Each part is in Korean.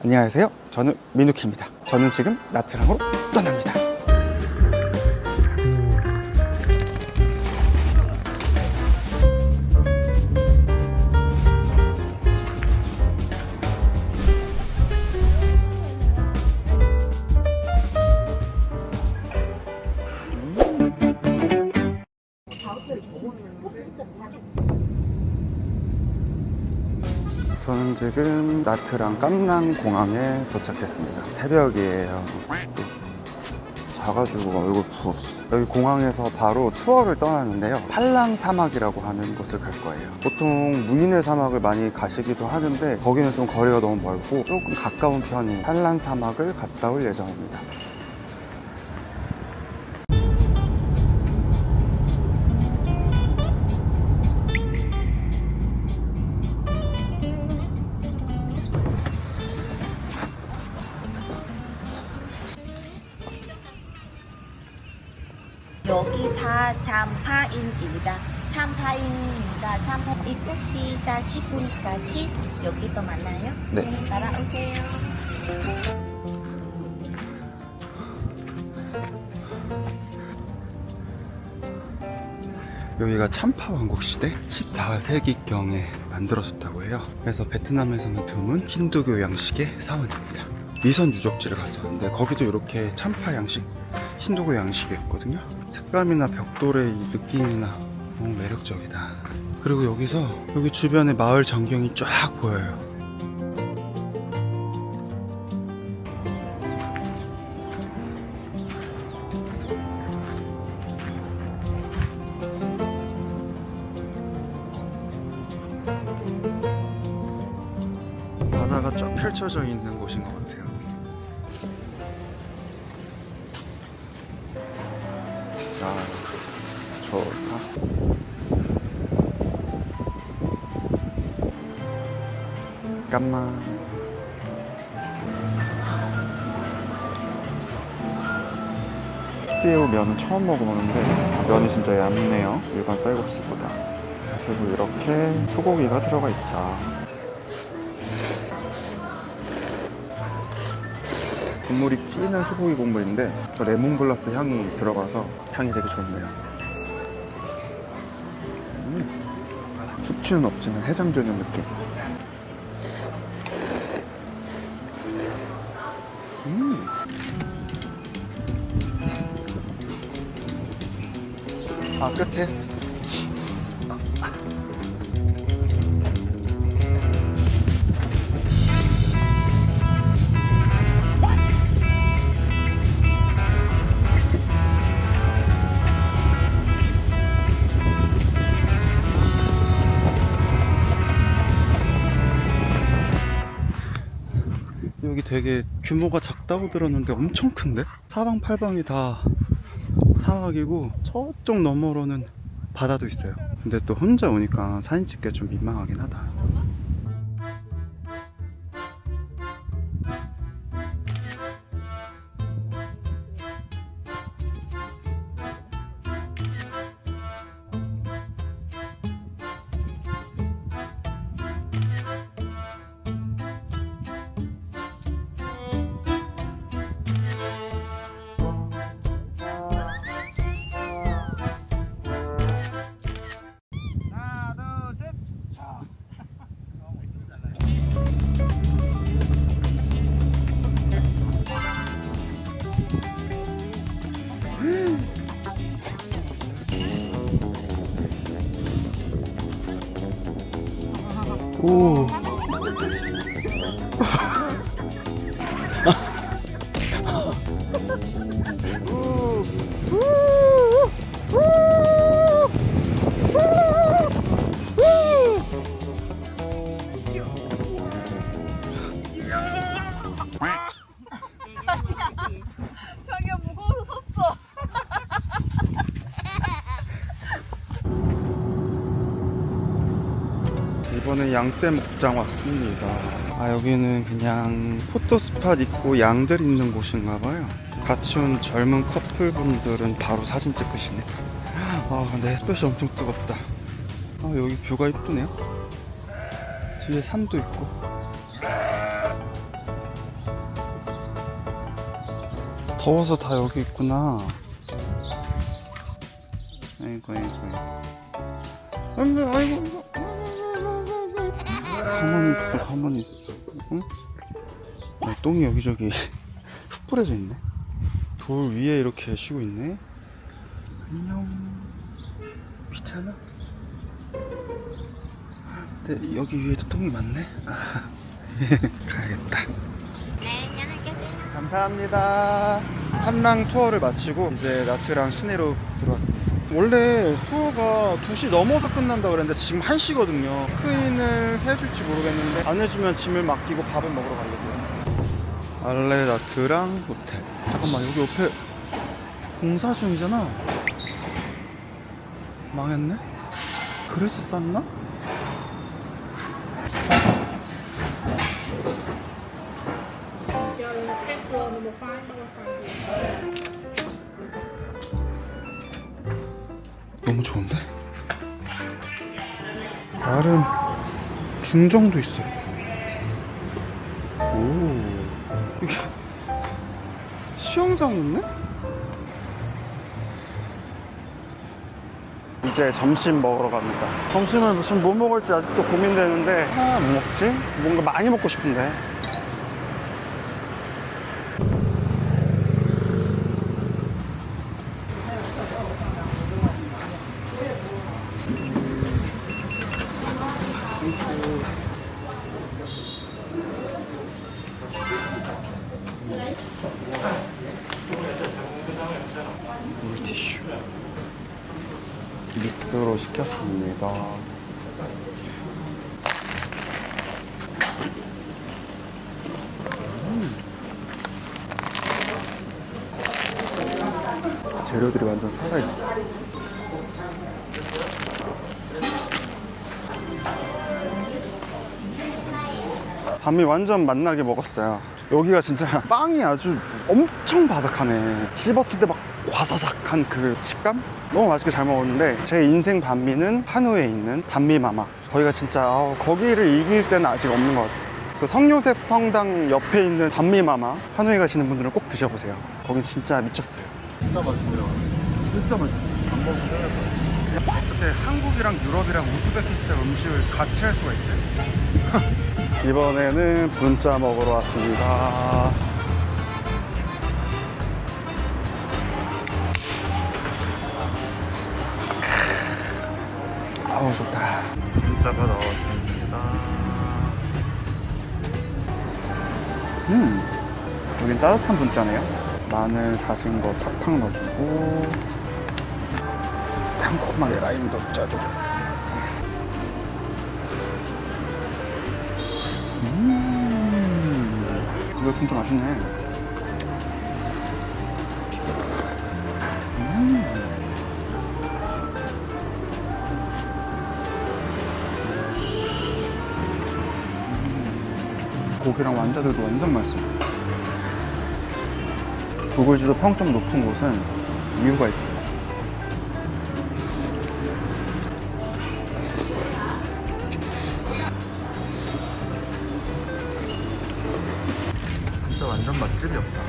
안녕하세요. 저는 민우키입니다. 저는 지금 나트랑으로 떠납니다. 저는 지금 나트랑 깜난 공항에 도착했습니다. 새벽이에요. 자가지고 얼굴 부었어. 여기 공항에서 바로 투어를 떠나는데요, 팔랑 사막이라고 하는 곳을 갈 거예요. 보통 무인의 사막을 많이 가시기도 하는데 거기는 좀 거리가 너무 멀고 조금 가까운 편인 팔랑 사막을 갔다 올 예정입니다. 여기 다 참파인입니다. 참파인입니다. 참파 7시 40분까지 여기도 만나요. 네. 따라오세요. 여기가 참파 왕국 시대 14세기경에 만들어졌다고 해요. 그래서 베트남에서는 드문 힌두교 양식의 사원입니다. 미선 유적지를 갔었는데 거기도 이렇게 참파 양식, 힌두교 양식이 있거든요. 색감이나 벽돌의 이 느낌이나 너무 매력적이다. 그리고 여기서 여기 주변에 마을 전경이 쫙 보여요. 바다가 쫙 펼쳐져 있는 곳인 것 같아요. 아, 좋다. 잠깐만. 띠에오 면은 처음 먹어보는데 면이 진짜 얇네요, 일반 쌀국수보다. 그리고 이렇게 소고기가 들어가 있다. 국물이 진한 소고기 국물인데 레몬글라스 향이 들어가서 향이 되게 좋네요. 숙주는 없지만 해장되는 느낌. 아, 끝에 여기 되게 규모가 작다고 들었는데 엄청 큰데? 사방팔방이 다 사막이고 저쪽 너머로는 바다도 있어요. 근데 또 혼자 오니까 사진 찍기가 좀 민망하긴 하다. 오. 자기가 무거워서 섰어. 이번에 양떼 목장 왔습니다. 아, 여기는 그냥 포토스팟 있고 양들 있는 곳인가 봐요. 같이 온 젊은 커플분들은 바로 사진 찍으시네. 아, 근데 햇볕이 엄청 뜨겁다. 아, 여기 뷰가 이쁘네요. 뒤에 산도 있고. 더워서 다 여기 있구나. 아이고 아이고 아이고. 가만히 있어. 응? 아, 똥이 여기저기 흙 뿌려져 있네. 돌 위에 이렇게 쉬고 있네. 안녕. 귀찮아? 근데 여기 위에도 똥이 많네. 아, 가야겠다. 네, 안녕히 계세요. 감사합니다. 한랑 투어를 마치고 이제 나트랑 시내로 들어왔습니다. 원래 투어가 2시 넘어서 끝난다 그랬는데 지금 1시거든요. 크인을 해줄지 모르겠는데 안 해주면 짐을 맡기고 밥을 먹으러 가려고요. 알레 나트랑 호텔. 잠깐만, 여기 옆에 공사 중이잖아. 망했네? 그래서 쌌나? 너무 좋은데? 나름 중정도 있어요. 오, 이게 수영장 있네? 이제 점심 먹으러 갑니다. 점심을 무슨 뭐 먹을지 아직도 고민되는데 뭐 먹지? 뭔가 많이 먹고 싶은데. 물티슈 믹스로 시켰습니다. 재료들이 완전 살아있어. 밤이 완전 맛나게 먹었어요. 여기가 진짜 빵이 아주 엄청 바삭하네. 씹었을 때 막 과사삭한 그 식감? 너무 맛있게 잘 먹었는데 제 인생 반미는 한우에 있는 반미마마. 거기가 진짜 거기를 이길 때는 아직 없는 것 같아요. 그 성요셉 성당 옆에 있는 반미마마, 한우에 가시는 분들은 꼭 드셔보세요. 거긴 진짜 미쳤어요. 진짜 맛있네요. 진짜 맛있어요. 안 먹으면 끝날 거예요. 어떻게 한국이랑 유럽이랑 우즈베키스탄 음식을 같이 할 수가 있지? 이번에는 분짜 먹으러 왔습니다. 아우 좋다. 분짜가 나왔습니다. 여긴 따뜻한 분짜네요. 마늘 다진 거 팍팍 넣어주고 상콤하게 라임도 짜주고. 이거 진짜 맛있네. 고기랑 완자들도 완전 맛있어요. 구글지도 평점 높은 곳은 이유가 있어요. 진짜 완전 맛집이었다.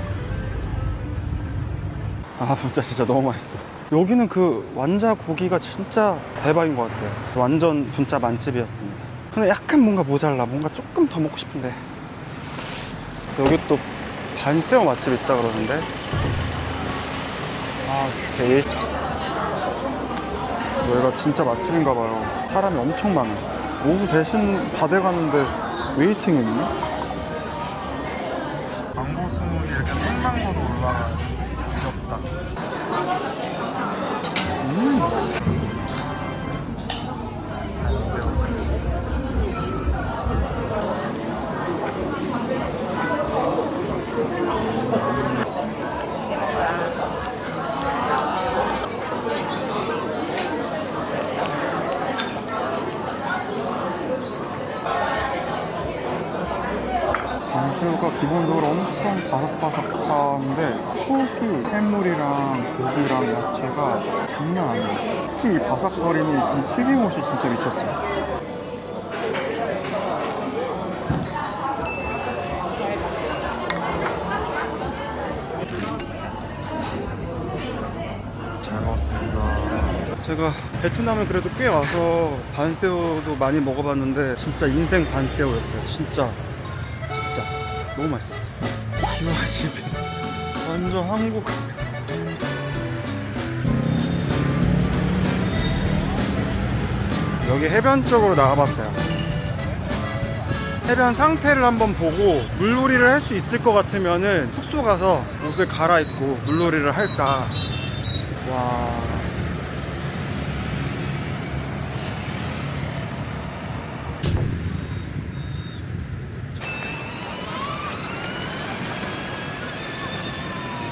아 진짜 너무 맛있어. 여기는 그 완자 고기가 진짜 대박인 것 같아요. 완전 분짜 만집이었습니다. 근데 약간 뭔가 모자라. 뭔가 조금 더 먹고 싶은데. 여기 또 반새우 맛집 있다 그러는데. 아 오케이. 여기가 진짜 맛집인가 봐요. 사람이 엄청 많아. 오후 3시 다 돼가는데 웨이팅이 있네? 망고스물이 이렇게 생망고로 올라가. 귀엽다. 반새우가 기본적으로 엄청 바삭바삭한데 속이 해물이랑 고기랑 야채가 장난 아니에요. 특히 이 바삭거림이 이 튀김옷이 진짜 미쳤어요. 제가 베트남을 그래도 꽤 와서 반새우도 많이 먹어봤는데 진짜 인생 반새우였어요. 진짜 너무 맛있었어요. 기와집이 완전 한국. 여기 해변 쪽으로 나가봤어요. 해변 상태를 한번 보고 물놀이를 할 수 있을 것 같으면은 숙소 가서 옷을 갈아입고 물놀이를 할까. 와.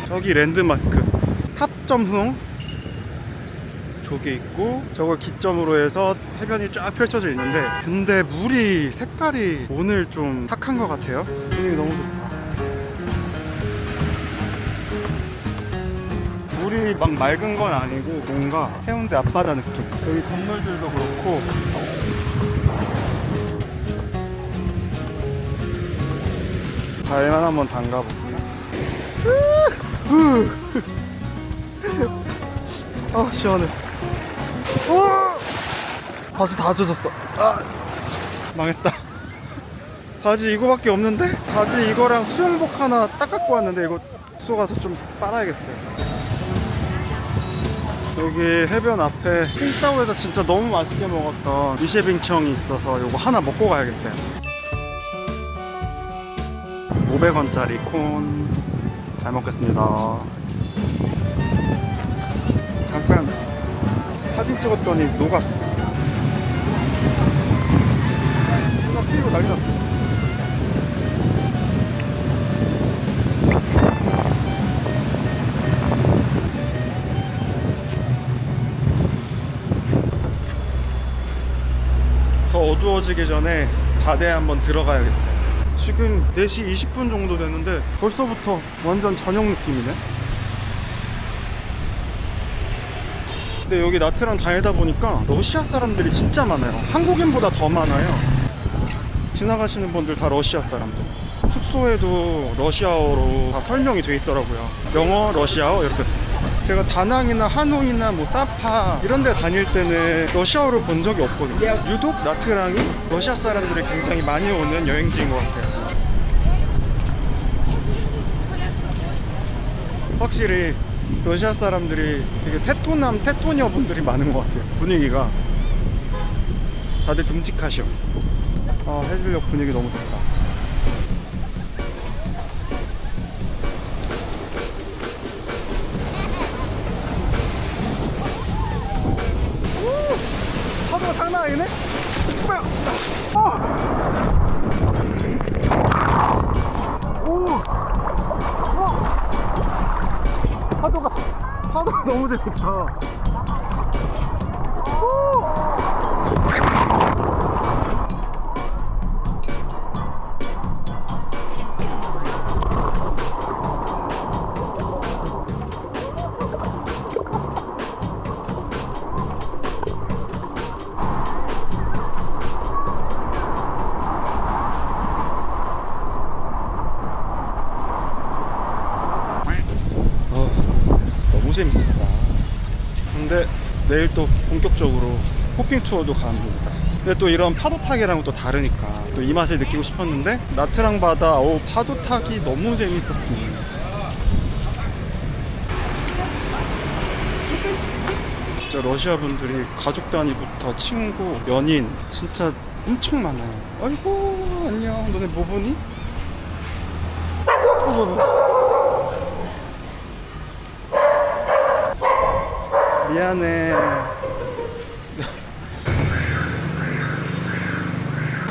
저기 랜드마크 탑점흥 저기 있고, 저걸 기점으로 해서 해변이 쫙 펼쳐져 있는데, 근데 물이 색깔이 오늘 좀 탁한 것 같아요. 분위기 너무 좋다. 물이 막 맑은 건 아니고 뭔가 해운대 앞바다 느낌. 여기 건물들도 그렇고. 발만 한번 담가볼게요. 아 시원해. 바지 다 젖었어. 망했다. 바지 이거밖에 없는데? 바지 이거랑 수영복 하나 딱 갖고 왔는데 이거 숙소 가서 좀 빨아야겠어요. 여기 해변 앞에 킹따오에서 진짜 너무 맛있게 먹었던 미쉐빙청이 있어서 이거 하나 먹고 가야겠어요. 500원짜리 콘 잘 먹겠습니다. 잠깐 사진 찍었더니 녹았어. 나 튀고 난리 났어. 더 어두워지기 전에 바다에 한번 들어가야겠어요. 지금 4시 20분 정도 됐는데 벌써부터 완전 저녁 느낌이네. 근데 여기 나트랑 다니다 보니까 러시아 사람들이 진짜 많아요. 한국인보다 더 많아요. 지나가시는 분들 다 러시아 사람들. 숙소에도 러시아어로 다 설명이 돼 있더라고요. 영어, 러시아어 이렇게. 제가 다낭이나 하노이나 뭐 사파 이런 데 다닐 때는 러시아어를 본 적이 없거든요. 유독 나트랑이 러시아 사람들이 굉장히 많이 오는 여행지인 것 같아요. 확실히 러시아 사람들이 되게 테토남, 테토녀 분들이 많은 것 같아요. 분위기가 다들 듬직하셔. 해질녘 분위기 너무 좋다. 파도가 장난 아니네? 뭐야? 파도가 너무 재밌다. 너무 재밌습니다. 근데 내일 또 본격적으로 호핑 투어도 가는 겁니다. 근데 또 이런 파도 타기랑은 또 다르니까 또 이 맛을 느끼고 싶었는데, 나트랑 바다 파도 타기 너무 재밌었습니다. 진짜 러시아 분들이 가족 단위부터 친구, 연인 진짜 엄청 많아요. 아이고 안녕, 너네 뭐 보니? 미안해.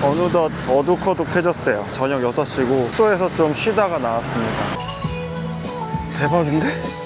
어느덧 어둑어둑해졌어요. 저녁 6시고 숙소에서 좀 쉬다가 나왔습니다. 대박인데?